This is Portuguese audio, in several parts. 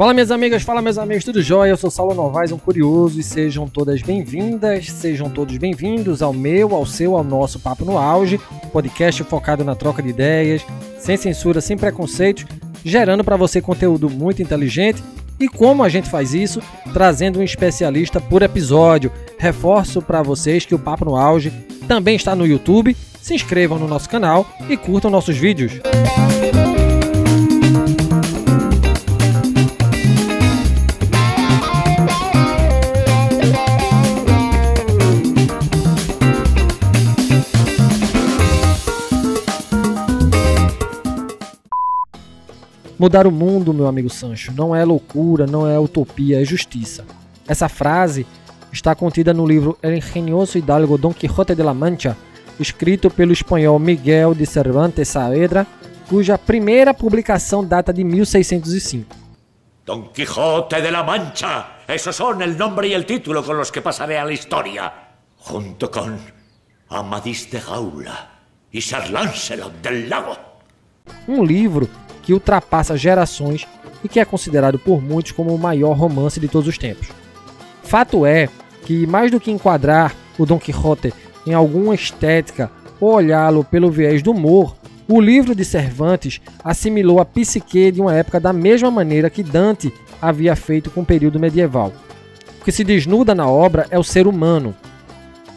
Fala minhas amigas, fala meus amigos, tudo jóia? Eu sou Saulo Novaes, um curioso, e sejam todas bem-vindas, sejam todos bem-vindos ao meu, ao seu, ao nosso Papo no Auge, podcast focado na troca de ideias, sem censura, sem preconceitos, gerando para você conteúdo muito inteligente. E como a gente faz isso? Trazendo um especialista por episódio. Reforço para vocês que o Papo no Auge também está no YouTube, se inscrevam no nosso canal e curtam nossos vídeos. Mudar o mundo, meu amigo Sancho, não é loucura, não é utopia, é justiça. Essa frase está contida no livro El Ingenioso Hidalgo Don Quijote de la Mancha, escrito pelo espanhol Miguel de Cervantes Saavedra, cuja primeira publicação data de 1605. Don Quijote de la Mancha, esos son el nombre y el título con los que pasaré a la historia, junto con Amadís de Gaula y Sir Lancelot del Lago. Um livro que ultrapassa gerações e que é considerado por muitos como o maior romance de todos os tempos. Fato é que, mais do que enquadrar o Don Quixote em alguma estética ou olhá-lo pelo viés do humor, o livro de Cervantes assimilou a psique de uma época da mesma maneira que Dante havia feito com o período medieval. O que se desnuda na obra é o ser humano.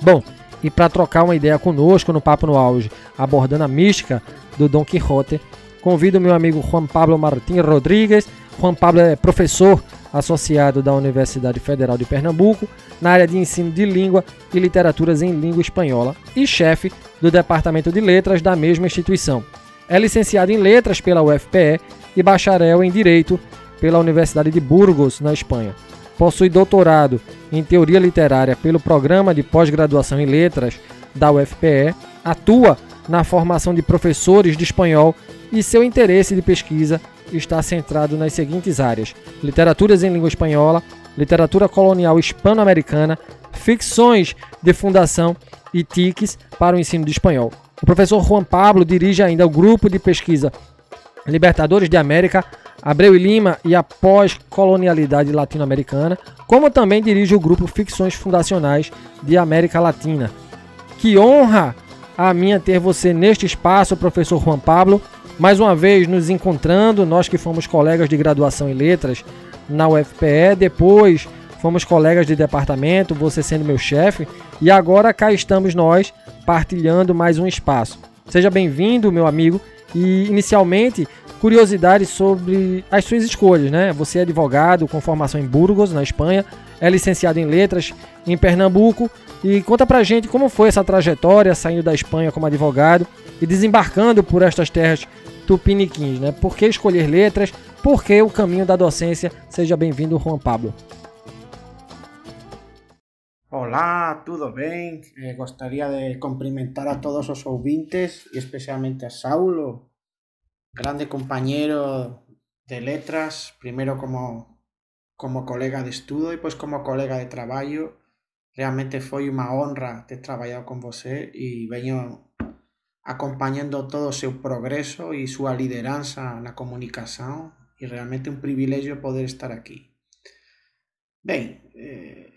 Bom, e para trocar uma ideia conosco no Papo no Auge, abordando a mística do Don Quixote, convido o meu amigo Juan Pablo Martín Rodrigues. Juan Pablo é professor associado da Universidade Federal de Pernambuco na área de ensino de língua e literaturas em língua espanhola e chefe do Departamento de Letras da mesma instituição. É licenciado em Letras pela UFPE e bacharel em Direito pela Universidade de Burgos, na Espanha. Possui doutorado em Teoria Literária pelo Programa de Pós-Graduação em Letras da UFPE, atua na formação de professores de espanhol e seu interesse de pesquisa está centrado nas seguintes áreas: literaturas em língua espanhola, literatura colonial hispano-americana, ficções de fundação e TICs para o ensino de espanhol. O professor Juan Pablo dirige ainda o grupo de pesquisa Libertadores de América, Abreu e Lima e a pós-colonialidade latino-americana, como também dirige o grupo Ficções Fundacionais de América Latina. Que honra a minha ter você neste espaço, professor Juan Pablo. Mais uma vez nos encontrando, nós que fomos colegas de graduação em letras na UFPE, depois fomos colegas de departamento, você sendo meu chefe, e agora cá estamos nós partilhando mais um espaço. Seja bem-vindo, meu amigo, e inicialmente curiosidades sobre as suas escolhas, né? Você é advogado com formação em Burgos, na Espanha, é licenciado em letras em Pernambuco, e conta pra gente como foi essa trajetória saindo da Espanha como advogado e desembarcando por estas terras tupiniquins, né? Por que escolher letras? Por que o caminho da docência? Seja bem-vindo, Juan Pablo. Olá, tudo bem? Gostaria de cumprimentar a todos os ouvintes e especialmente a Saulo, grande compañero de letras, primeiro como colega de estudo e depois como colega de traballo. Realmente foi uma honra ter trabalhado com você e venho acompanhando todo o seu progresso e sua liderança na comunicação e realmente um privilégio poder estar aqui. Bem,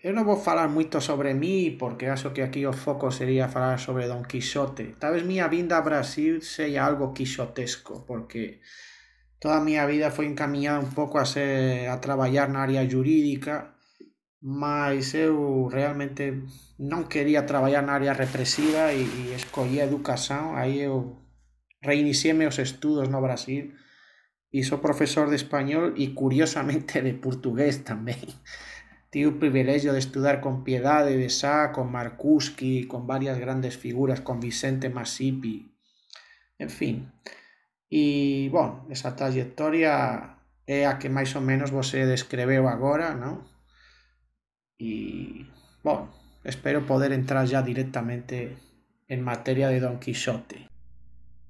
eu não vou falar muito sobre mim porque acho que aqui o foco seria falar sobre Don Quixote. Talvez minha vinda ao Brasil seja algo quixotesco porque toda a minha vida foi encaminhada um pouco a trabalhar na área jurídica, mas eu realmente não queria trabalhar na área repressiva e escolhi a educação. Aí eu reiniciei meus estudos no Brasil e sou professor de espanhol e curiosamente de português também. Tive o privilégio de estudar com Piedade de Sá, com Marcuschi, com várias grandes figuras, com Vicente Masipi, enfim. E, bom, essa trajetória é a que mais ou menos você descreveu agora, não? E, bom, espero poder entrar já diretamente em matéria de Don Quixote.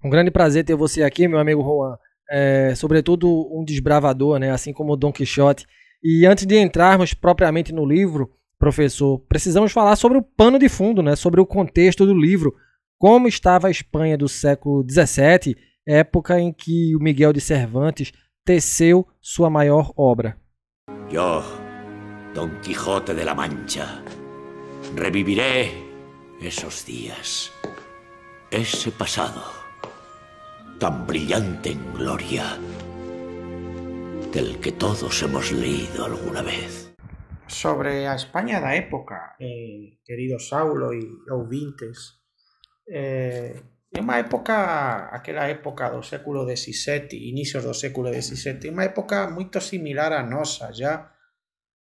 Um grande prazer ter você aqui, meu amigo Juan. Sobretudo um desbravador, né? Assim como o Don Quixote. E antes de entrarmos propriamente no livro, professor, precisamos falar sobre o pano de fundo, né? Sobre o contexto do livro. Como estava a Espanha do século XVII, época em que o Miguel de Cervantes teceu sua maior obra. Yo, Don Quijote de la Mancha, reviviré esos días, ese pasado, tan brillante en gloria, del que todos hemos leído alguna vez. Sobre a España da época, querido Saulo e ouvintes, é unha época, aquela época do século XVII, inicios do século XVII, unha época moito similar a nosa. Já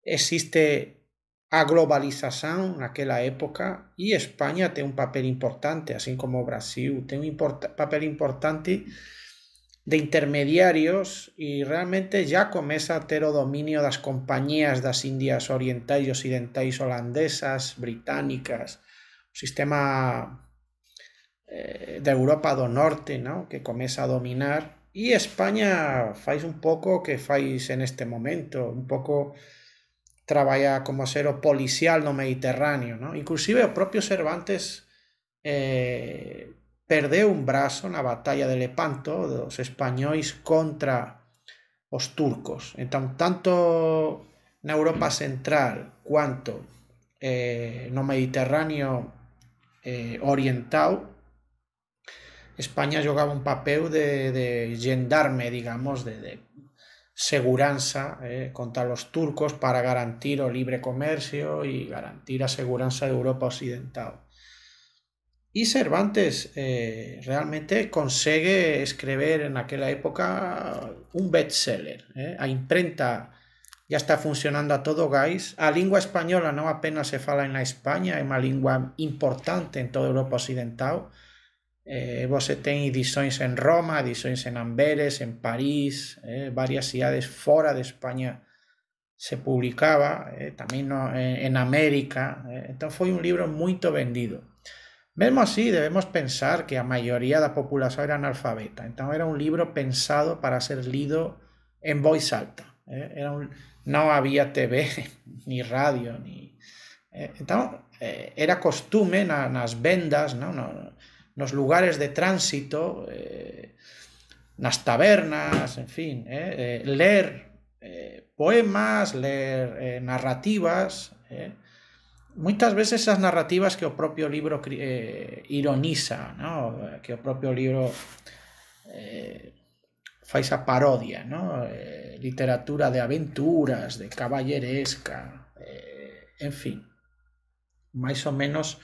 existe a globalización naquela época e España ten un papel importante, así como o Brasil ten un papel importante de intermediarios e realmente ya comeza a ter o dominio das compañías das Indias orientais e occidentais holandesas, británicas, o sistema de Europa do Norte, ¿no?, que comeza a dominar, e España fais un pouco o que fais en este momento, un pouco traballa como ser o policial no Mediterráneo, ¿no? Inclusive o propio Cervantes perdeu un brazo na batalla de Lepanto dos españois contra os turcos. Entón, tanto na Europa Central quanto no Mediterráneo oriental, España jogaba un papel de gendarme, digamos, de seguranza contra os turcos para garantir o libre comercio e garantir a seguranza de Europa Occidental. E Cervantes realmente consegue escrever naquela época un bestseller. A imprenta ya está funcionando a todo gás. A lingua española non apenas se fala en España, é unha lingua importante en toda Europa Occidental. Você ten edicións en Roma, edicións en Amberes, en París, varias cidades fora de España se publicaba, tamén en América. Entón foi un libro moito vendido. Mesmo así, debemos pensar que a maioría da populación era analfabeta. Entón era un libro pensado para ser lido en voz alta. Non había TV, ni radio, ni... Entón, era costume nas vendas, ¿no?, nos lugares de tránsito, nas tabernas, en fin, ler poemas, ler narrativas, moitas veces esas narrativas que o propio libro ironiza, ¿no?, que o propio libro fai esa parodia, ¿no?, literatura de aventuras, de caballeresca, en fin, máis ou menos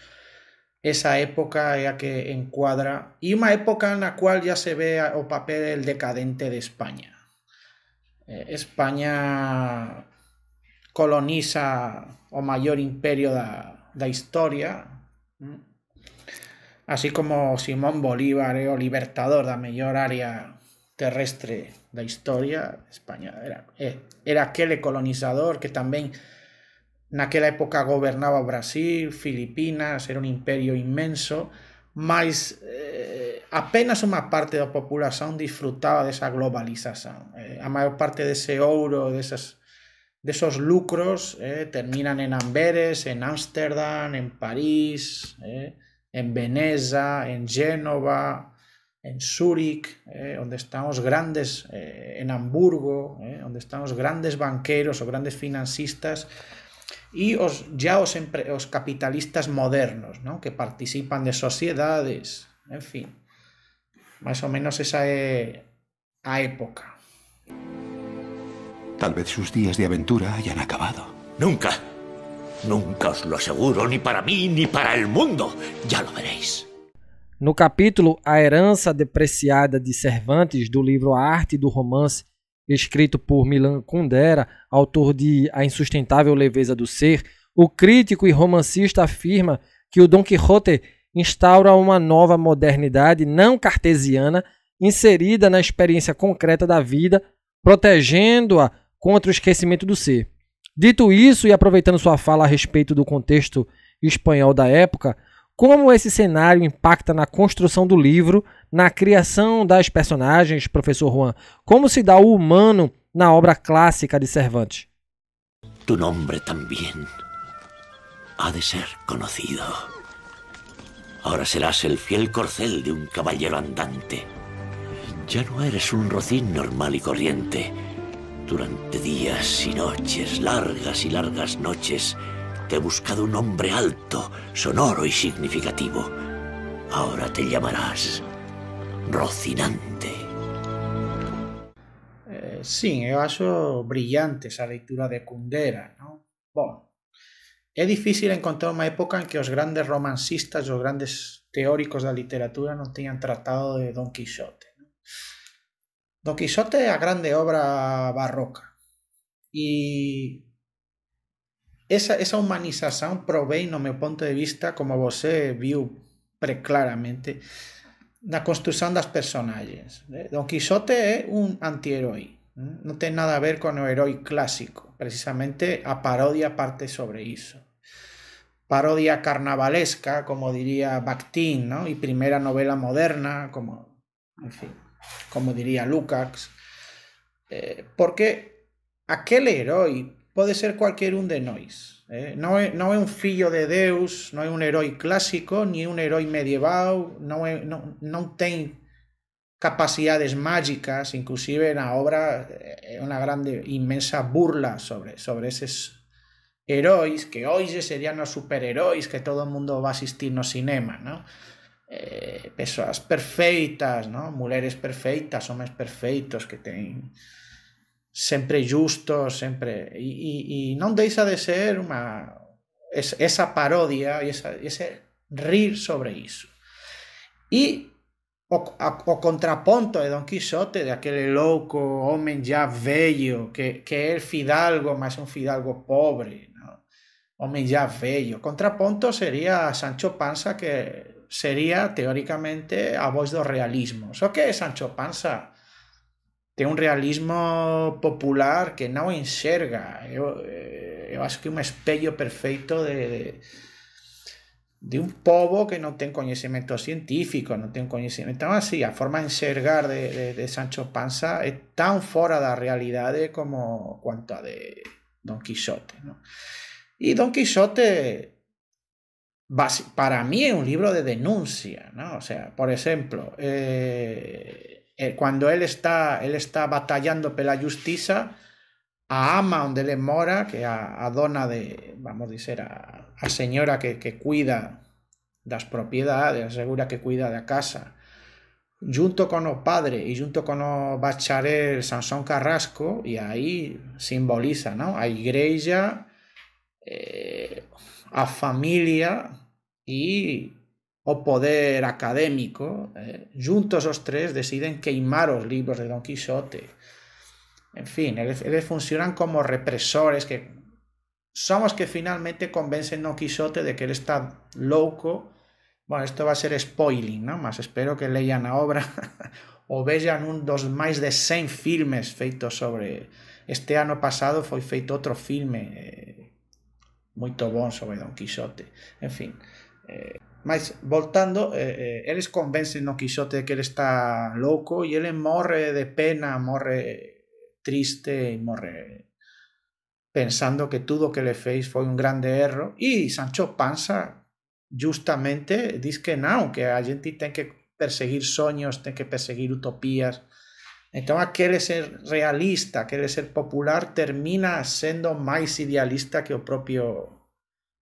esa época é a que encuadra, e unha época na cual ya se ve o papel decadente de España. España coloniza o maior imperio da historia, así como Simón Bolívar é o libertador da mellor área terrestre da historia. España era aquele colonizador que tamén naquela época gobernaba o Brasil, Filipinas, era un imperio inmenso, mas apenas unha parte da populación disfrutaba desa globalización. A maior parte dese ouro, desos lucros terminan en Amberes, en Ámsterdam, en París, en Veneza, en Génova, en Zúrich, onde están os grandes, en Hamburgo, onde están os grandes banqueros, os grandes financistas e os capitalistas modernos, ¿no?, que participan de sociedades, en fin. Máis ou menos esa é a época. Tal vez sus días de aventura hayan acabado. Nunca. Nunca os lo aseguro, ni para mí ni para el mundo. Ya lo veréis. No capítulo A Herança Depreciada de Cervantes, do livro A Arte do Romance, escrito por Milan Kundera, autor de A Insustentável Leveza do Ser, o crítico e romancista afirma que o Dom Quixote instaura uma nova modernidade não cartesiana inserida na experiência concreta da vida, protegendo-a contra o esquecimento do ser. Dito isso, e aproveitando sua fala a respeito do contexto espanhol da época, como esse cenário impacta na construção do livro, na criação das personagens, professor Juan? Como se dá o humano na obra clássica de Cervantes? Tu nombre también ha de ser conocido. Ahora serás el fiel corcel de un caballero andante. Ya no eres un rocín normal y corriente. Durante días y noches, largas y largas noches, te he buscado un hombre alto, sonoro y significativo. Ahora te llamarás Rocinante. Sim, eu acho brillante esa leitura de Kundera, ¿no? Bom, é difícil encontrar unha época en que os grandes romancistas, os grandes teóricos da literatura non teñan tratado de Don Quixote, ¿no? Don Quixote é a grande obra barroca e esa humanización provén, no meu ponto de vista, como você viu preclaramente, na construción das personaxes. Don Quixote é un antiherói, non ten nada a ver con o herói clásico, precisamente a parodia parte sobre iso. Parodia carnavalesca, como diría Bakhtin, ¿no? E primeira novela moderna, como, en fin, como diría Lukács, porque aquele herói pode ser cualquier un de nós. Non é un fillo de Deus, non é un herói clásico, ni un herói medieval, non ten capacidades mágicas, inclusive na obra é unha grande, inmensa burla sobre eses heróis que hoxe serían os superheróis que todo o mundo va a asistir no cinema, ¿no? Persoas perfeitas, ¿no? Mulheres perfeitas, homes perfeitos que ten sempre justos, sempre e non deixa de ser esa parodia e ese rir sobre iso. E o contraponto de Don Quixote, de aquele louco home ya vello que é el fidalgo, mas un fidalgo pobre, ¿no? Home ya vello. Contraponto sería Sancho Panza, que sería teóricamente a voz do realismo. Só que Sancho Panza ten un realismo popular que non enxerga. Eu acho que é un espello perfeito de un pobo que non ten coñecemento científico, non ten coñecemento así. A forma de enxergar de Sancho Panza é tan fora da realidade como cuanto a de Don Quixote, ¿no? E Don Quixote, para mí, é un libro de denuncia, ¿no? O sea, por exemplo, cuando él está batallando pela justiza, a ama onde ele mora, que é a dona de, vamos dizer, a señora que cuida das propiedades, asegura que cuida da casa, junto con o padre e junto con o bacharel Sansón Carrasco, e aí simboliza, ¿no? A igreja, a familia e o poder académico, juntos os tres deciden queimar os libros de Don Quixote. En fin, eles funcionan como represores que son os que finalmente convencen Don Quixote de que ele está louco. Bueno, isto va a ser spoiling, ¿no? Mas espero que leian a obra ou vexan un dos máis de 100 filmes feitos sobre... Este ano pasado foi feito outro filme moito bon sobre Don Quixote. En fin, mas voltando, eles convencen Don Quixote de que ele está louco e ele morre de pena, morre triste e morre pensando que tudo o que le fez foi un grande erro, e Sancho Panza justamente diz que non, que a gente ten que perseguir soños, ten que perseguir utopías. Entón aquele ser realista, aquele ser popular, termina sendo máis idealista que o propio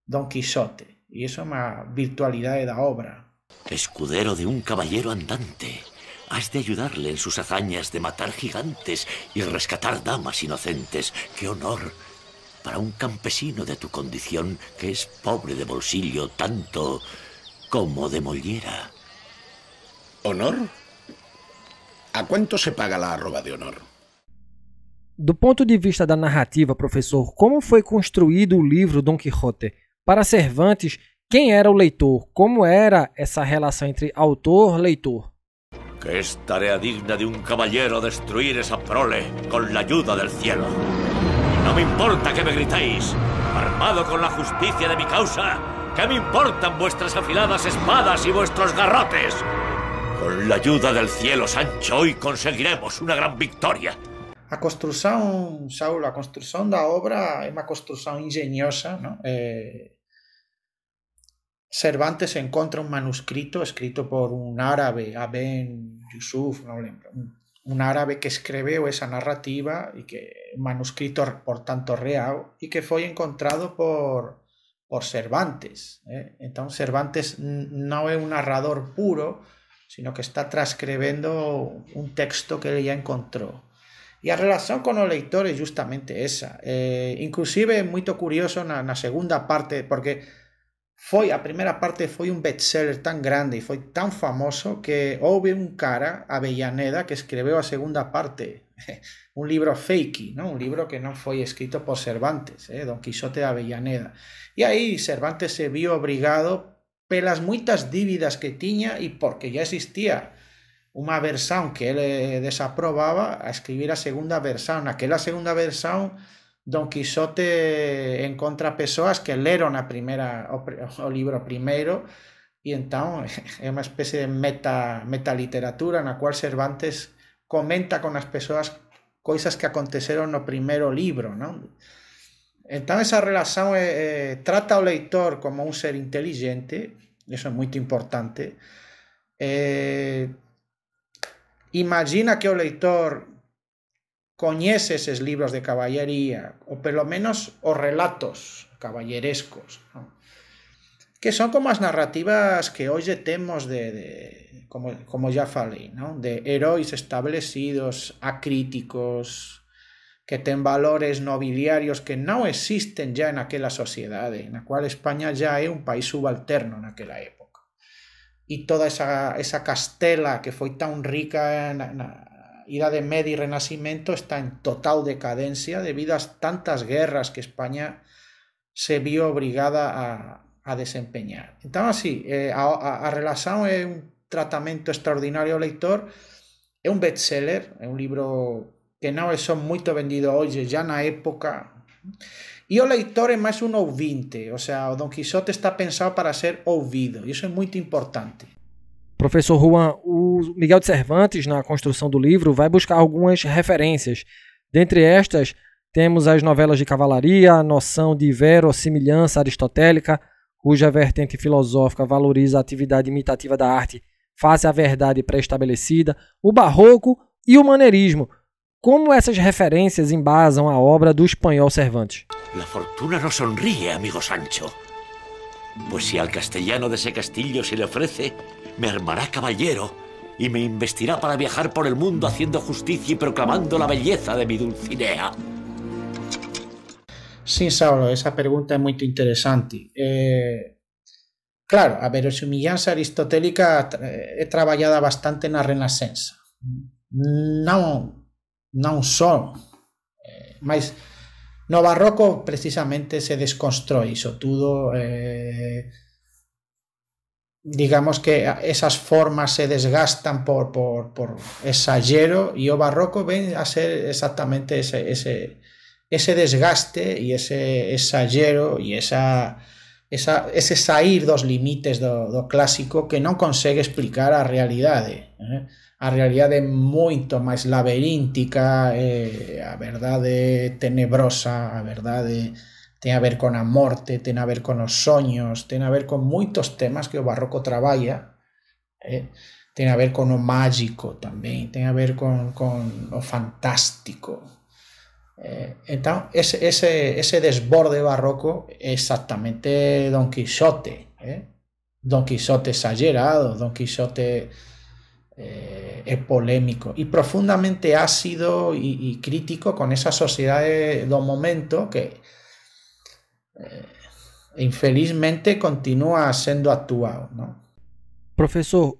Don Quixote, e iso é unha virtualidade da obra. Escudero de un caballero andante, has de ayudarle en sus hazañas de matar gigantes y rescatar damas inocentes. ¡Qué honor para un campesino de tu condición, que es pobre de bolsillo tanto como de mollera! ¿Honor? ¿A cuánto se paga la arroba de honor? Do ponto de vista da narrativa, professor, como foi construído o livro Don Quixote? Para Cervantes, quem era o leitor? Como era essa relação entre autor-leitor? Que es tarea digna de un caballero destruir esa prole con la ayuda del cielo. No me importa que me gritéis, armado con la justicia de mi causa, ¿qué me importan vuestras afiladas espadas y vuestros garrotes? Con la ayuda del cielo, Sancho, hoy conseguiremos una gran victoria. A construción, Saulo, a construción da obra é unha construción ingeniosa, ¿no? Cervantes encontra un manuscrito escrito por un árabe, Aben Yusuf, non lembro, un un árabe que escreveu esa narrativa e que manuscrito, por tanto, real e que foi encontrado por Cervantes. Entón, Cervantes non é un narrador puro, sino que está transcribendo un texto que ele ya encontrou. E a relación con o leitor é justamente esa. Inclusive é moito curioso na segunda parte, porque a primeira parte foi un bestseller tan grande e foi tan famoso que houve un cara, Avellaneda, que escreveu a segunda parte. Un libro fake, ¿no? Un libro que non foi escrito por Cervantes, Don Quijote de Avellaneda. E aí Cervantes se viu obrigado pelas moitas dívidas que tiña e porque ya existía unha versión que ele desaprobaba, a escribir a segunda versión. Naquela segunda versión, Don Quijote encontra persoas que leron o libro primeiro e entón é unha especie de metaliteratura na cual Cervantes comenta con as persoas coisas que aconteceron no primeiro libro, non? Entón esa relación trata ao leitor como un ser inteligente, eso é moito importante. Imagina que o leitor coñece eses libros de caballería, ou pelo menos os relatos caballerescos, ¿no? Que son como as narrativas que hoxe temos como ya falei, ¿no? De heróis establecidos, acríticos, que ten valores nobiliarios que non existen ya naquela sociedade, na cual España ya é un país subalterno naquela época. E toda esa Castela que foi tan rica na Idade Media e Renacimento está en total decadencia debido a tantas guerras que España se viu obrigada a desempeñar. Entón, así, a relación é un tratamento extraordinario ao leitor, é un bestseller, é un libro que non é só moito vendido hoxe, já na época. E o leitor é máis un ouvinte, o sea, o Don Quijote está pensado para ser ouvido, e iso é muito importante. Professor Juan, o Miguel de Cervantes, na construção do livro, vai buscar algumas referências. Dentre estas, temos as novelas de cavalaria, a noção de verossimilhança aristotélica, cuja vertente filosófica valoriza a atividade imitativa da arte face à verdade pré-estabelecida, o barroco e o maneirismo. Como essas referências embasam a obra do espanhol Cervantes? La fortuna no sonríe, amigo Sancho. Pues si al castellano de ese castillo se le ofrece, me armará caballero y me investirá para viajar por el mundo haciendo justicia y proclamando la belleza de mi Dulcinea. Sim, Saulo, essa pergunta é muito interessante. Claro, a verossimilhança aristotélica é trabalhada bastante na Renascença. Não só, mas no Barroco precisamente se desconstrói iso tudo. Digamos que esas formas se desgastan por exagero e o Barroco ven a ser exactamente ese desgaste e ese exagero e ese sair dos limites do clásico que non consegue explicar a realidade. A realidade é moito máis laberíntica, a verdade tenebrosa, a verdade ten a ver con a morte, ten a ver con os soños, ten a ver con moitos temas que o Barroco traballa, ten a ver con o mágico tamén, ten a ver con o fantástico. Entón, ese desborde barroco é exactamente Don Quijote. Don Quijote exagerado, Don Quijote é polémico e profundamente ácido e crítico con esa sociedade do momento que infelizmente continua sendo actual, não? Professor,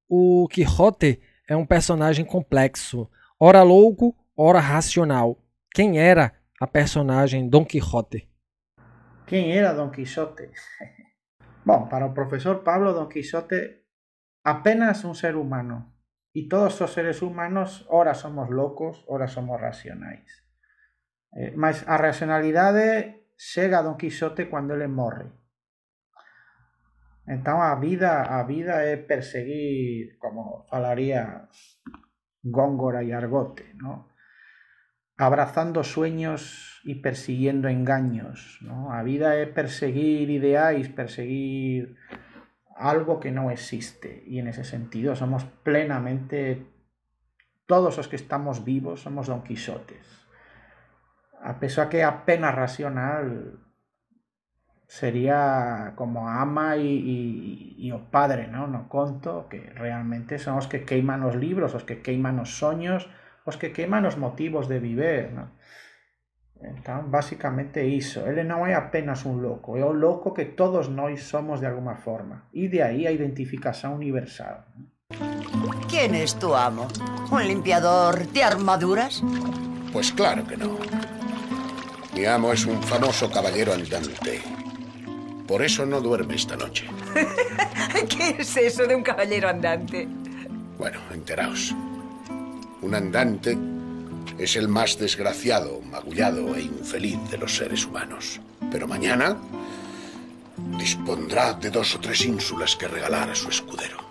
o Quijote é um personagem complexo, ora louco, ora racional. Quem era a personagem Don Quijote? Quem era Don Quijote? Bom, para o professor Pablo, Don Quijote apenas un ser humano. E todos os seres humanos ora somos locos, ora somos racionais. Mas a racionalidade chega a Don Quijote cando ele morre. Entón a vida é perseguir, como falaría Góngora e Argote, ¿no? Abrazando sueños y persiguiendo engaños, ¿no? A vida é perseguir ideais, perseguir algo que non existe, e en ese sentido somos plenamente todos os que estamos vivos somos Don Quixotes. A pesar que a pena racional sería como a ama e o padre, ¿no? No conto, que realmente son os que queiman os libros, os que queiman os soños, os que queiman os motivos de viver, ¿no? Entón, basicamente iso. Ele non é apenas un loco, é o loco que todos nós somos de alguma forma. E de aí a identificación universal, ¿no? ¿Quién es tu amo? ¿Un limpiador de armaduras? Pues claro que no. Mi amo es un famoso caballero andante. Por eso no duerme esta noche. ¿Qué es eso de un caballero andante? Bueno, enteraos. Un andante es el más desgraciado, magullado e infeliz de los seres humanos. Pero mañana dispondrá de 2 o 3 ínsulas que regalar a su escudero.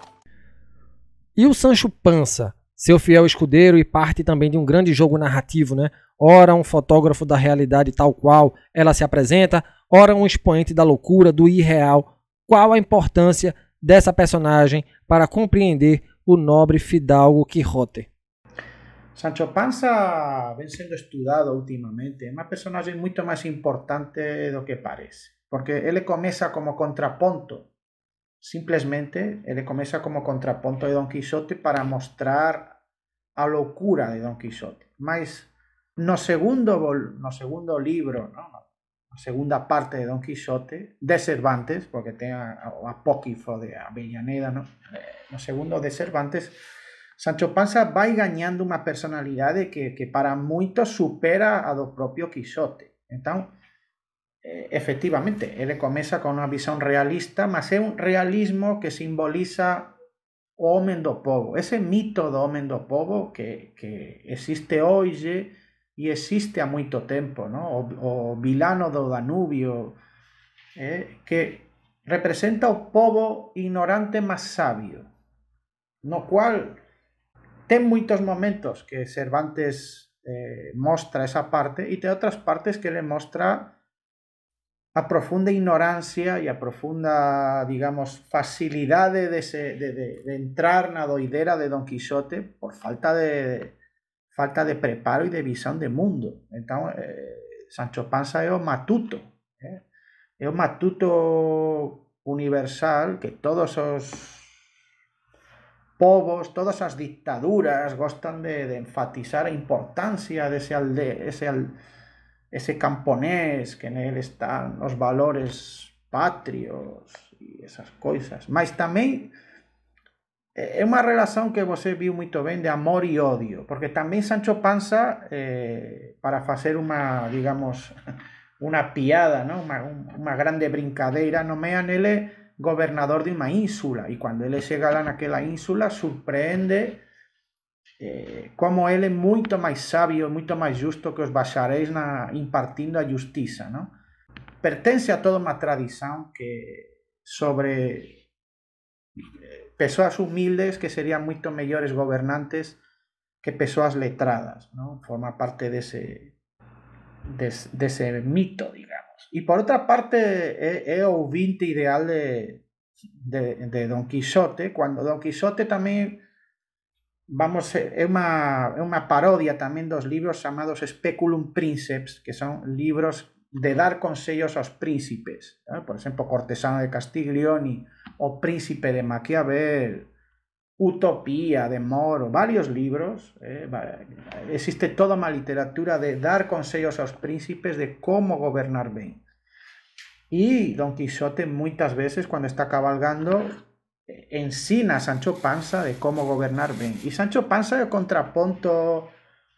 E o Sancho Panza, seu fiel escudeiro e parte também de um grande jogo narrativo, né? Ora um fotógrafo da realidade tal qual ela se apresenta, ora um expoente da loucura, do irreal. Qual a importância dessa personagem para compreender o nobre fidalgo Quijote? Sancho Panza vem sendo estudado ultimamente. É uma personagem muito mais importante do que parece, porque ele começa como contraponto. Simplesmente, ele começa como contraponto de Don Quixote para mostrar a loucura de Don Quixote. Mas no segundo libro, ¿no? A segunda parte de Don Quixote, de Cervantes, porque ten o apócrifo de Avellaneda, ¿no? No segundo de Cervantes, Sancho Panza vai gañando unha personalidade que para moitos supera a do propio Quixote. Entón, efectivamente, ele comeza con unha visión realista, mas é un realismo que simboliza o home do pobo. Ese mito do home do pobo que existe hoxe e existe há moito tempo, ¿no? O vilano do Danubio, que representa o pobo ignorante mas sabio, no cual ten moitos momentos que Cervantes mostra esa parte e ten outras partes que ele mostra a profunda ignorancia e a profunda, digamos, facilidade de entrar na doidera de Don Quixote por falta de preparo e de visión de mundo. Entón, Sancho Panza é o matuto, é o matuto universal que todos os povos, todas as dictaduras gostan de enfatizar a importancia dese ese camponés que nele están os valores patrios e esas coisas. Mas tamén é unha relación que você viu moito ben de amor e odio, porque tamén Sancho Panza, para facer unha, digamos, unha piada, ¿no? Unha grande brincadeira, nomea nele gobernador de unha ínsula, e cando ele chega lá naquela ínsula sorprende como ele é moito máis sabio, moito máis justo que os bacharéis impartindo a justiza, ¿no? Pertence a toda unha tradición que sobre persoas humildes que serían moito mellores gobernantes que persoas letradas, ¿no? Forma parte dese mito, digamos. E por outra parte é o ouvinte ideal de Don Quixote, cando Don Quixote tamén é unha parodia tamén dos libros chamados Speculum Princeps, que son libros de dar consellos aos príncipes, ¿no? Por exemplo, Cortesano de Castiglioni, O Príncipe de Maquiavel, Utopía de Moro, varios libros. Existe toda unha literatura de dar consellos aos príncipes de como gobernar ben. E Don Quixote moitas veces, cando está cabalgando, ensina a Sancho Panza de como gobernar ben. E Sancho Panza é o contraponto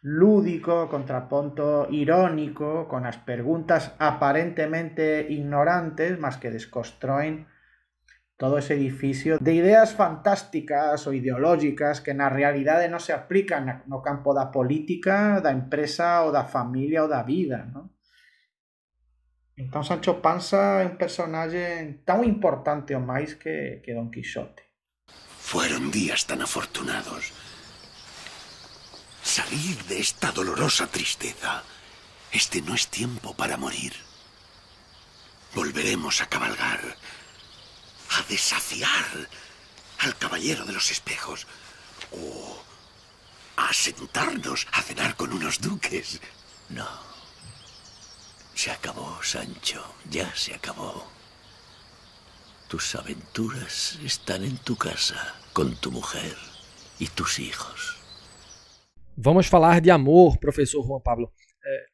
lúdico, contraponto irónico, con as preguntas aparentemente ignorantes, mas que desconstroen todo ese edificio de ideas fantásticas ou ideológicas que na realidade non se aplican no campo da política, da empresa ou da familia ou da vida, ¿no? Entón Sancho Panza é un personaxe tan importante ou máis que Don Quixote. Fueron días tan afortunados. Salir de esta dolorosa tristeza. Este no es tiempo para morir. Volveremos a cabalgar, a desafiar al caballero de los espejos o a a sentarnos a cenar con unos duques. No. Se acabó, Sancho. Ya se acabó. Tus aventuras están en tu casa, con tu mujer e tus hijos. Vamos falar de amor, professor Juan Pablo.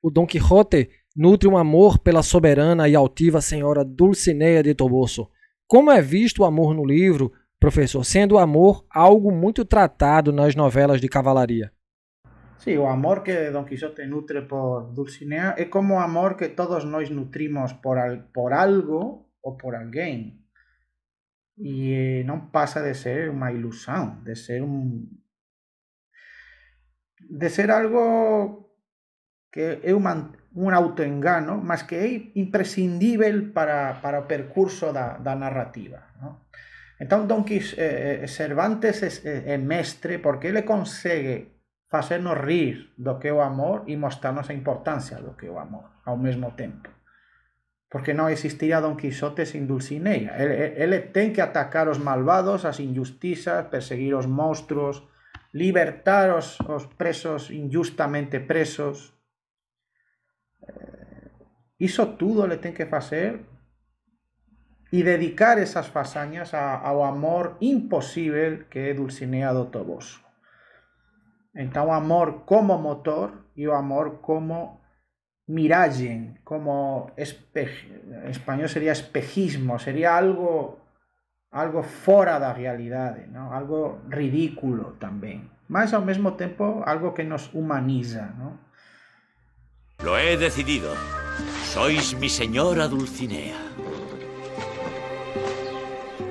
O Dom Quixote nutre um amor pela soberana e altiva senhora Dulcinea de Toboso. Como é visto o amor no livro, professor, sendo o amor algo muito tratado nas novelas de cavalaria? Sí, o amor que Don Quijote nutre por Dulcinea é como o amor que todos nós nutrimos por algo ou por alguém. E não passa de ser uma ilusão, de ser algo que é um autoengano, mas que é imprescindível para o percurso da narrativa. Não? Então, Cervantes é mestre porque ele consegue fazer-nos rir do que é o amor e mostrar-nos a importância do que é o amor ao mesmo tempo. Porque não existiria Don Quixote sem Dulcinea. Ele tem que atacar os malvados, as injustiças, perseguir os monstruos, libertar os presos injustamente presos. Isso tudo ele tem que fazer e dedicar essas façanhas ao amor impossível que é Dulcinea do Toboso. Então, o amor como motor e o amor como miragem, como em espanhol seria espejismo, seria algo fora da realidade, não? Algo ridículo também, mas ao mesmo tempo algo que nos humaniza, não? Lo he decidido. Sois mi señora Dulcinea.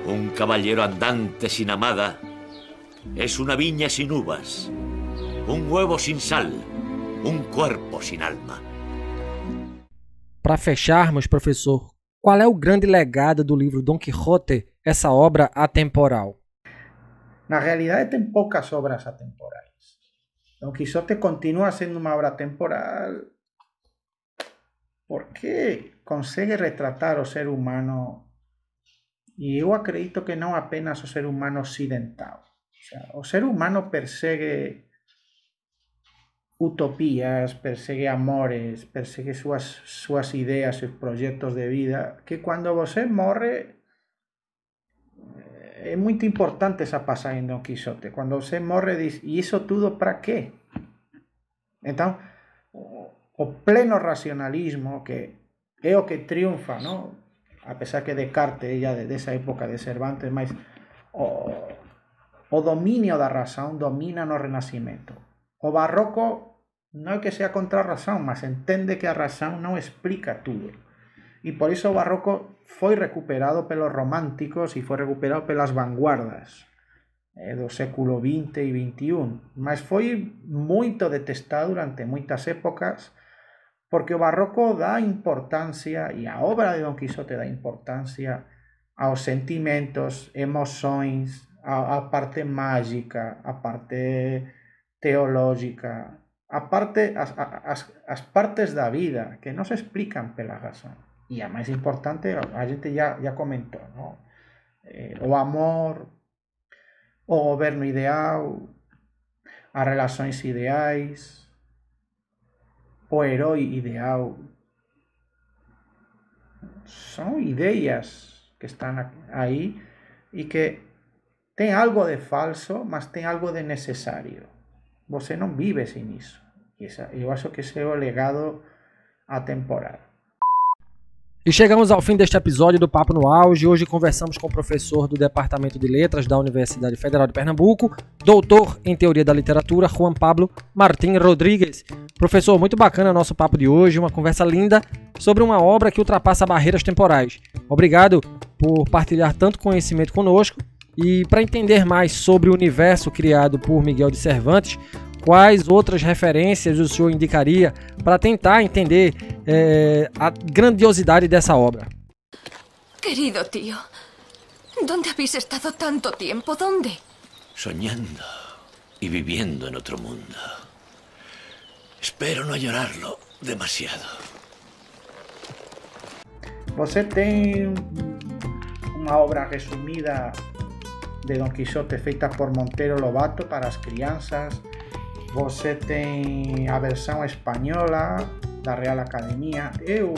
Un caballero andante sin amada es una viña sin uvas, un huevo sin sal, un cuerpo sin alma. Para fecharmos, professor, qual é o grande legado do livro Dom Quixote, essa obra atemporal? Na realidade, tem poucas obras atemporais. Don Quixote continua sendo uma obra atemporal porque consegue retratar o ser humano, e eu acredito que não apenas o ser humano ocidental. O ser humano persegue utopías, persegue amores, persegue suas ideias, seus projetos de vida, que quando você morre, é muito importante essa passagem em Don Quixote. Quando você morre, diz, e isso tudo para quê? Então, o pleno racionalismo, que é o que triunfa, não? Apesar que Descartes, já dessa época de Cervantes, mas o domínio da razão domina no Renascimento. O Barroco não é que seja contra a razão, mas entende que a razão não explica tudo. E por isso o Barroco foi recuperado pelos românticos e foi recuperado pelas vanguardas do século XX e XXI. Mas foi muito detestado durante muitas épocas, porque o Barroco dá importância, e a obra de Don Quixote dá importância aos sentimentos, emoções, a parte mágica, a parte teológica, as partes da vida que não se explicam pela razão. E a mais importante, a gente já comentou, não? O amor, o governo ideal, as relações ideais, o herói ideal. São ideias que estão aí e que tem algo de falso, mas tem algo de necessário. Você não vive sem isso. Eu acho que esse é o legado atemporal. E chegamos ao fim deste episódio do Papo no Auge. Hoje conversamos com o professor do Departamento de Letras da Universidade Federal de Pernambuco, doutor em Teoria da Literatura, Juan Pablo Martín Rodrigues. Professor, muito bacana o nosso papo de hoje, uma conversa linda sobre uma obra que ultrapassa barreiras temporais. Obrigado por partilhar tanto conhecimento conosco. E para entender mais sobre o universo criado por Miguel de Cervantes, quais outras referências o senhor indicaria para tentar entender a grandiosidade dessa obra? Querido tío, ¿dónde habéis estado tanto tiempo? ¿Dónde? Soñando y viviendo en otro mundo. Espero no llorarlo demasiado. Você tem uma obra resumida de Don Quixote feita por Monteiro Lobato para as crianças, Você tem a versão espanhola da Real Academia. Eu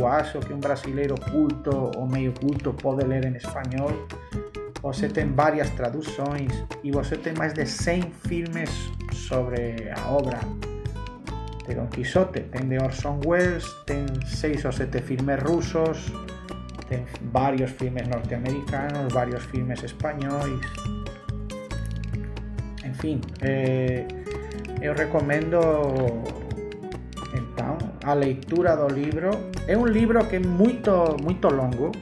acho que um brasileiro culto ou meio culto pode ler em espanhol. Você tem várias traduções e você tem mais de 100 filmes sobre a obra de Don Quixote. Tem de Orson Welles, tem 6 ou 7 filmes rusos, tem vários filmes norte-americanos, vários filmes espanhóis. Enfim, eu recomendo então a leitura do livro. É um livro que é muito longo,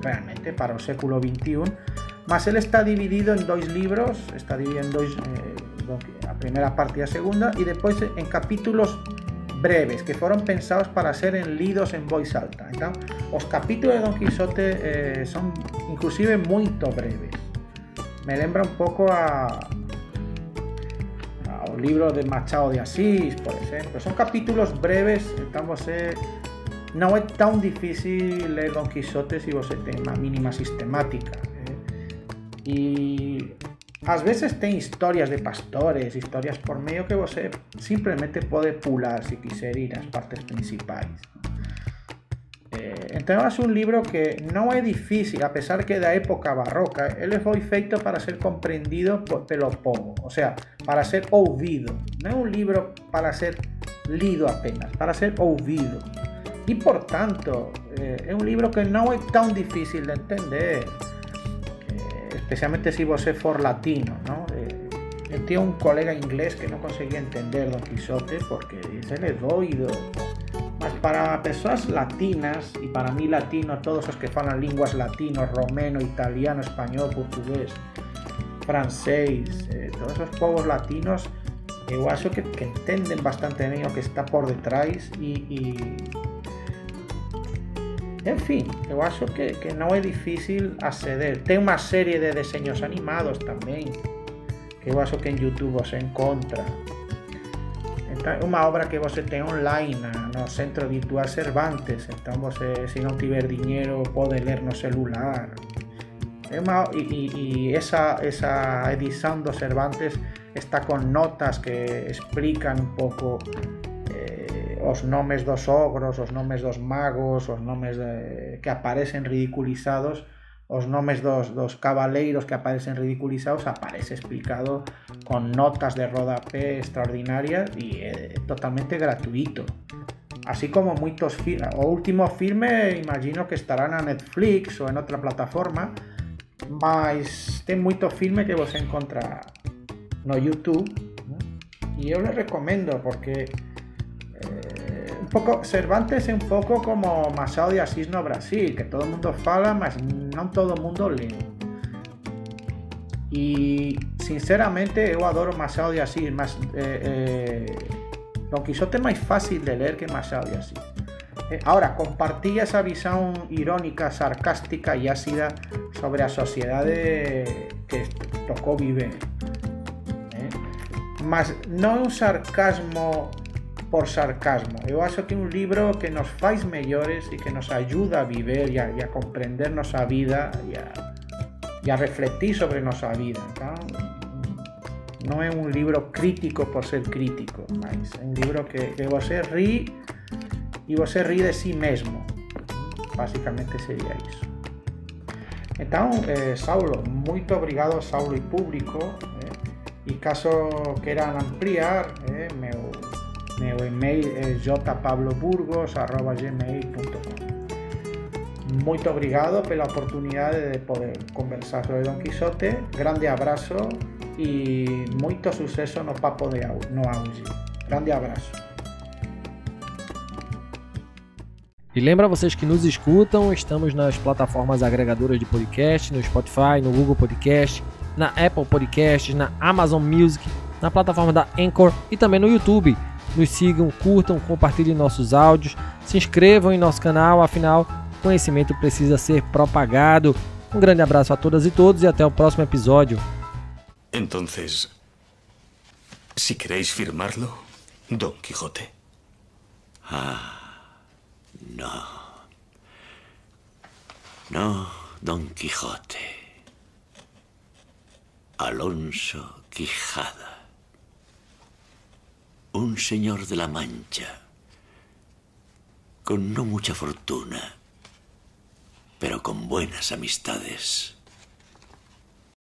realmente, para o século XXI, mas ele está dividido em 2 livros, está dividido em 2, a primeira parte e a segunda, e depois em capítulos breves, que foram pensados para serem lidos em voz alta. Então, os capítulos de Don Quixote são inclusive muito breves. Me lembra um pouco ao livro de Machado de Assis, por exemplo. São capítulos breves, então você não é tão difícil ler Don Quixote se você tem uma mínima sistemática. E às vezes tem histórias de pastores, histórias por meio que você simplesmente pode pular se quiser ir às partes principais. Então é um livro que não é difícil, apesar que da época barroca, ele foi feito para ser compreendido pelo povo, ou seja, para ser ouvido. Não é um livro para ser lido apenas, para ser ouvido. E, portanto, é um livro que não é tão difícil de entender, especialmente se você for latino, não? Eu tinha um colega inglês que não conseguia entender Don Quixote porque diz, ele é doido. Mas para pessoas latinas, e para mí latino, todos os que falam línguas latinos, romeno, italiano, espanhol, português, francês, todos os povos latinos, eu acho que entendem bastante bem o que está por detrás enfim, eu acho que não é difícil aceder. Tem uma série de desenhos animados também, que eu acho que em YouTube você encontra. Então, é uma obra que você tem online no Centro Virtual Cervantes. Então, você, se não tiver dinheiro, pode ler no celular. Essa edição do Cervantes está com notas que explicam um pouco os nomes dos ogros, os nomes dos magos, os nomes que aparecen ridiculizados, os nomes dos cabaleiros que aparecen ridiculizados, aparece explicado con notas de rodapé extraordinarias y totalmente gratuito. Así como muchos filmes. O último filme imagino que estará na Netflix ou en outra plataforma, mas tem muito filme que você encontra no YouTube, ¿no? Y eu les recomendo porque un pouco Cervantes é un pouco como Machado de Assis no Brasil, que todo o mundo fala, mas non todo o mundo lê. E sinceramente eu adoro Machado de Assis, mas Don Quixote é mais fácil de ler que Machado de Assis. Ahora, compartía esa visión irónica, sarcástica y ácida sobre a sociedade que tocou viver. Mas non é un sarcasmo por sarcasmo. Eu acho que é un libro que nos faz mellores e que nos ajuda a viver e a comprender nosa vida e a refletir sobre nosa vida. Então, non é un libro crítico por ser crítico, mas é un libro que você ri e você ri de si mesmo. Basicamente sería iso. Então, Saulo, muito obrigado, Saulo e público. E caso queiran ampliar, meu e-mail é jpabloburgos@gmail.com. Muito obrigado pela oportunidade de poder conversar sobre Don Quixote. Grande abraço e muito sucesso no Papo no Auge. Grande abraço. E lembra vocês que nos escutam, estamos nas plataformas agregadoras de podcast, no Spotify, no Google Podcast, na Apple Podcasts, na Amazon Music, na plataforma da Anchor e também no YouTube. Nos sigam, curtam, compartilhem nossos áudios, se inscrevam em nosso canal, afinal, conhecimento precisa ser propagado. Um grande abraço a todas e todos e até o próximo episódio. Entonces, si queréis firmarlo, Don Quijote. No, Don Quijote. Alonso Quijada. un señor de la Mancha, con no mucha fortuna, pero con buenas amistades.